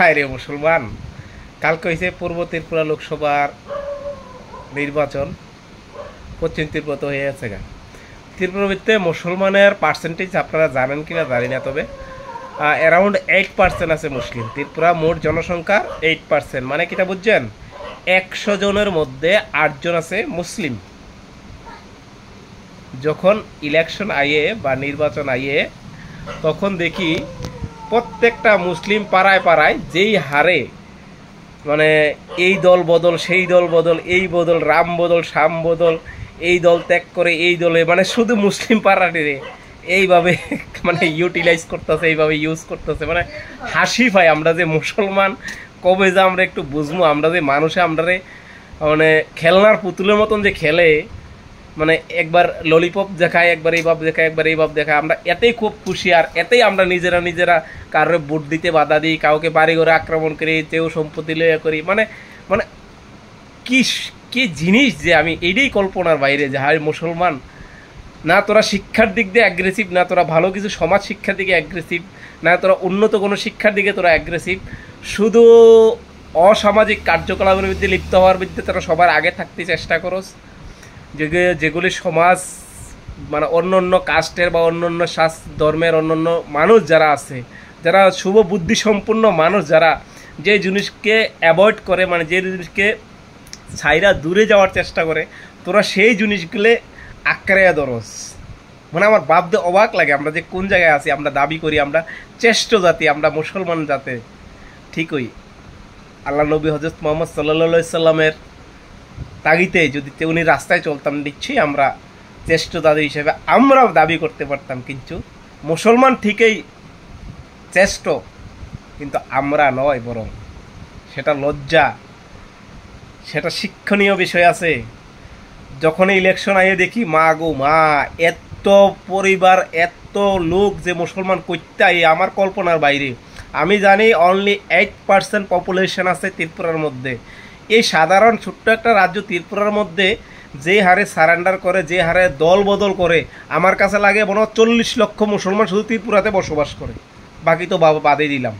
হায় রে মুসলমান, কালকে হয়েছে পূর্ব ত্রিপুরা লোকসভার নির্বাচন, পশ্চিম ত্রিপুরা তো হয়ে গেছে গা। ত্রিপুরার ভিত্তিতে মুসলমানের পার্সেন্টেজ আপনারা জানেন কিনা জানি না, তবে অ্যারাউন্ড 8% আছে মুসলিম। ত্রিপুরা মোট জনসংখ্যার 8%, মানে কিটা বুঝছেন, 100 জনের মধ্যে 8 জন আছে মুসলিম। যখন ইলেকশন আইয়ে বা নির্বাচন আইয়ে তখন দেখি প্রত্যেকটা মুসলিম পাড়ায় পাড়ায় যেই হারে মানে এই দল বদল সেই দল বদল, এই বদল রাম বদল শাম বদল, এই দল ত্যাগ করে এই দলে, মানে শুধু মুসলিম পাড়াটিরে এইভাবে মানে ইউটিলাইজ করতেছে, এইভাবে ইউজ করতেছে। মানে হাসি পায় আমরা যে মুসলমান, কবে যে আমরা একটু বুঝবো, আমরা যে মানুষে আমরা মানে খেলনার পুতুলের মতন যে খেলে, মানে একবার ললিপপ দেখায়, একবার এই বাপ দেখায়, একবার এই বাপ দেখায়, আমরা এতেই খুব খুশি। আর এতেই আমরা নিজেরা কারোর ভোট দিতে বাধা দিই, কাউকে বাড়ি ঘরে আক্রমণ করি, তেও সম্পত্তি লইয়া করি। মানে মানে কি কি জিনিস যে আমি এইটাই কল্পনার বাইরে যে হায় মুসলমান, না তোরা শিক্ষার দিক দিয়ে অ্যাগ্রেসিভ, না তোরা ভালো কিছু সমাজ শিক্ষার দিকে অ্যাগ্রেসিভ, না তোরা উন্নত কোনো শিক্ষার দিকে তোরা অ্যাগ্রেসিভ, শুধু অসামাজিক কার্যকলাপের মধ্যে লিপ্ত হওয়ার মধ্যে তোরা সবার আগে থাকতে চেষ্টা করস। যেগুলি সমাজ মানে অন্য অন্য কাস্টের বা অন্য অন্য ধর্মের অন্য অন্য মানুষ যারা আছে, যারা শুভ বুদ্ধি সম্পন্ন মানুষ, যারা যে জিনিসকে অ্যাভয়েড করে, মানে যে জিনিসকে ছাইরা দূরে যাওয়ার চেষ্টা করে, তোরা সেই জিনিসগুলো আঁকড়াইয়া ধরস। মানে আমার ভাবতে অবাক লাগে আমরা যে কোন জায়গায় আছি। আমরা দাবি করি আমরা শ্রেষ্ঠ জাতি, আমরা মুসলমান জাতি, ঠিকই আল্লাহ নবী হযরত মুহাম্মদ সাল্লাল্লাহু সাল্লামের তাগিতে যদি উনি রাস্তায় চলতাম, নিশ্চয়ই আমরা শ্রেষ্ঠ জাতি হিসেবে আমরাও দাবি করতে পারতাম। কিন্তু মুসলমান ঠিকই শ্রেষ্ঠ, কিন্তু আমরা নয়, বরং সেটা লজ্জা, সেটা শিক্ষণীয় বিষয় আছে। যখন ইলেকশন আইয়ে দেখি মা গো মা, এত পরিবার এত লোক যে মুসলমান করতে আইয়ে আমার কল্পনার বাইরে। আমি জানি অনলি 8% পপুলেশন আছে ত্রিপুরার মধ্যে। এই সাধারণ ছোট্ট একটা রাজ্য ত্রিপুরার মধ্যে যে হারে সারেন্ডার করে, যে হারে দল বদল করে, আমার কাছে লাগে মনে হয় 40 লক্ষ মুসলমান শুধু ত্রিপুরাতে বসবাস করে, বাকি তো বাদে দিলাম।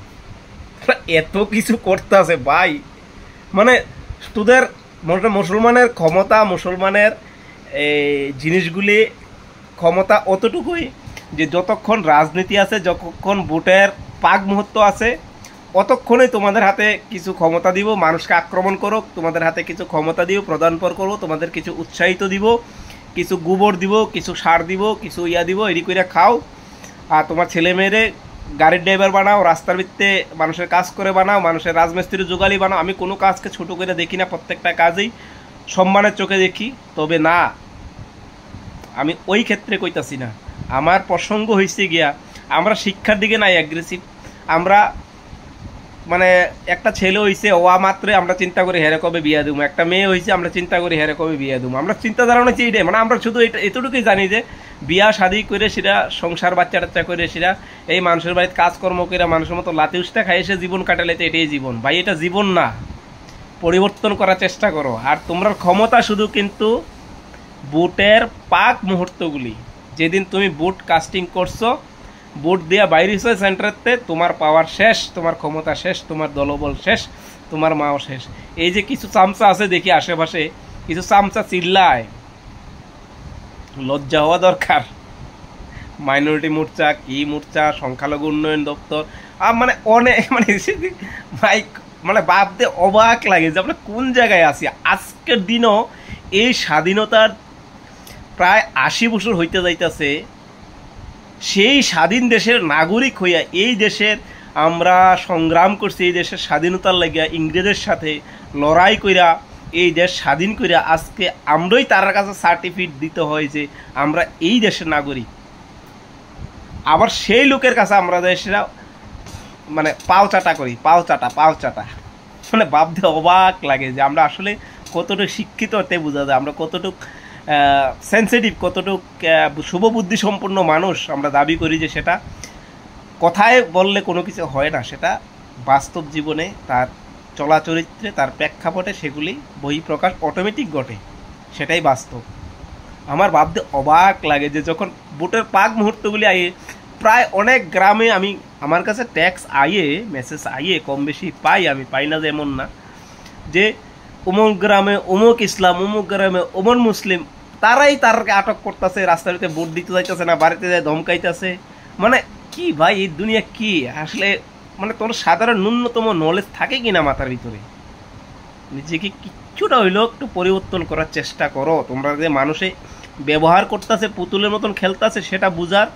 এত কিছু করতে আছে ভাই, মানে তোদের মুসলমানের ক্ষমতা, মুসলমানের জিনিসগুলি ক্ষমতা অতটুকুই যে যতক্ষণ রাজনীতি আছে, যতক্ষণ ভোটের পাগ মুহূর্ত আছে, অতক্ষণে তোমাদের হাতে কিছু ক্ষমতা দিব, মানুষকে আক্রমণ করো, তোমাদের হাতে কিছু ক্ষমতা দিব, প্রদানপর করবো, তোমাদের কিছু উৎসাহিত দিব, কিছু গোবর দিব, কিছু সার দিব, কিছু ইয়া দিব, এডি করে খাও। আর তোমার ছেলে মেয়েরে গাড়ির ড্রাইভার বানাও, রাস্তার ভিত্তিতে মানুষের কাজ করে বানাও, মানুষের রাজমিস্ত্রি জোগালি বানাও। আমি কোনো কাজকে ছোট করে দেখি না, প্রত্যেকটা কাজেই সম্মানের চোখে দেখি। তবে না, আমি ওই ক্ষেত্রে কইতাছি না। আমার প্রসঙ্গ হয়েছে গিয়া আমরা শিক্ষার দিকে নাই অ্যাগ্রেসিভ। আমরা মানে একটা ছেলে হয়েছে ওয়া মাত্রই আমরা চিন্তা করি হেরে কবে বিয়া দেবো, একটা মেয়ে হয়েছে আমরা চিন্তা করি হেরে কবে বিয়া দেবো। আমরা চিন্তা ধারণা হচ্ছে এইটাই, মানে আমরা শুধু এতটুকুই জানি যে বিয়া শাদি করে সেটা সংসার বাচ্চা টাচ্চা করে সেটা এই মানুষের বাড়িতে কাজকর্ম করে মানুষের মতো লাতি উস্তা খাই এসে জীবন কাটালে তো এটাই জীবন। ভাই এটা জীবন না, পরিবর্তন করার চেষ্টা করো। আর তোমরা ক্ষমতা শুধু কিন্তু ভোটের পাক মুহূর্তগুলি, যেদিন তুমি ভোট কাস্টিং করছো, ভোট দিয়া বাইরে হয়েছে সেন্টারতে, তোমার পাওয়ার শেষ, তোমার ক্ষমতা শেষ, তোমার দলবল শেষ, তোমার মাও শেষ। এই যে কিছু চামচা আছে দেখি আশেপাশে, কিছু চামচা চিল্লায়, লজ্জা হওয়া দরকার। মাইনরিটি মোর্চা, কি মোর্চা, সংখ্যালঘু উন্নয়ন দপ্তর, মানে অনেক মানে ভাই মানে ভাবতে অবাক লাগে যে আমরা কোন জায়গায় আছি। আজকের দিনও এই স্বাধীনতার প্রায় 80 বছর হইতে যাইতেছে। সেই স্বাধীন দেশের নাগরিক হইয়া এই দেশের আমরা সংগ্রাম করছি, এই দেশের স্বাধীনতার লাগিয়া ইংরেজের সাথে লড়াই কইরা এই দেশ স্বাধীন কইরা আজকে আমরাই তার কাছে সার্টিফিকেট দিতে হয় যে আমরা এই দেশের নাগরিক। আবার সেই লোকের কাছে আমরা দেশেরা মানে পাও চাটা করি, পাও চাটা। মানে ভাবতে অবাক লাগে যে আমরা আসলে কতটুকু শিক্ষিত হতে বোঝা যায়, আমরা কতটুকু সেন্সিটিভ, কতটুকু শুভবুদ্ধি সম্পন্ন মানুষ আমরা দাবি করি। যে সেটা কথায় বললে কোনো কিছু হয় না, সেটা বাস্তব জীবনে তার চলাচরিত্রে, তার প্রেক্ষাপটে সেগুলি বহিঃপ্রকাশ অটোমেটিক ঘটে, সেটাই বাস্তব। আমার ভাবতে অবাক লাগে যে যখন ভোটের পাক মুহূর্তগুলি প্রায় অনেক গ্রামে আমি আমার কাছে ট্যাক্স আইয়ে, মেসেজ আইয়ে কম বেশি পাই, আমি পাই না যে এমন না, যে অমুক গ্রামে অমুক ইসলাম, অমুক গ্রামে অমুক মুসলিম, তারাই তারকে আটক করতেছে, রাস্তার ভিতরে ভোট দিতে যাইতেছে না, বাড়িতে যায় ধমকাইতেছে। মানে কি ভাই, এই দুনিয়া কি আসলে, মানে তোর সাধারণ ন্যূনতম নলেজ থাকে কিনা মাথার ভিতরে? নিজেকে কিছুটা হইলেও একটু পরিবর্তন করার চেষ্টা করো। তোমরা যে মানুষে ব্যবহার করতেছে, পুতুলের মতন খেলতেছে, সেটা বুঝার,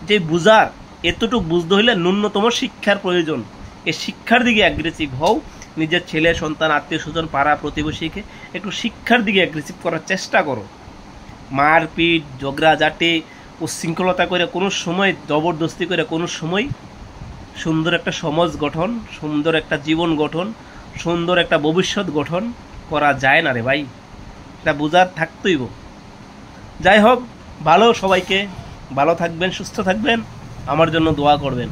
যে বুঝার এতটুকু বুঝতে হইলে ন্যূনতম শিক্ষার প্রয়োজন। এই শিক্ষার দিকে অ্যাগ্রেসিভ হও, নিজের ছেলে সন্তান আত্মীয় স্বজন পাড়া প্রতিবেশীকে একটু শিক্ষার দিকে অ্যাগ্রেসিভ করার চেষ্টা করো। মারপিট ঝগড়াঝাটি উচ্ছৃঙ্খলতা করে কোনো সময়, জবরদস্তি করে কোনো সময় সুন্দর একটা সমাজ গঠন, সুন্দর একটা জীবন গঠন, সুন্দর একটা ভবিষ্যৎ গঠন করা যায় না রে ভাই, এটা বুঝার থাকতেইব। যাই হোক, ভালো, সবাইকে ভালো থাকবেন, সুস্থ থাকবেন, আমার জন্য দোয়া করবেন।